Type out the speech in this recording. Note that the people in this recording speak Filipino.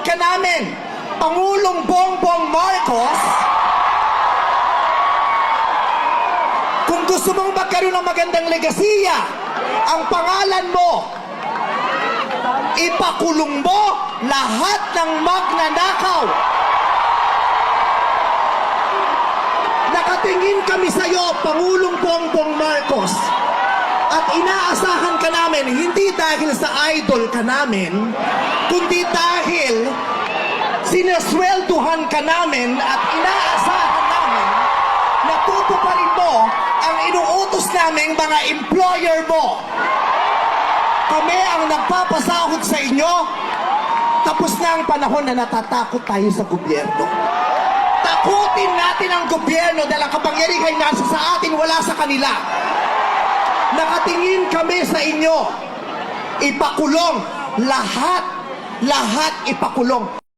ka namin, Pangulong Bongbong Marcos, kung gusto mong magkaroon ng magandang legasiya, ang pangalan mo, ipakulong mo lahat ng magnanakaw. Nakatingin kami sa iyo, Pangulong Bongbong Marcos, at inaasahan ka namin, hindi dahil sa idol ka namin, kundi dahil sinaswelduhan ka namin at inaasahan namin na tutuparin mo ang inuutos naming mga employer mo. Kami ang nagpapasahod sa inyo. Tapos na ang panahon na natatakot tayo sa gobyerno. Takutin natin ang gobyerno dahil ang kapangyarihan nasa sa atin, wala sa kanila. Nakatingin kami sa inyo. Ipakulong lahat ipakulong.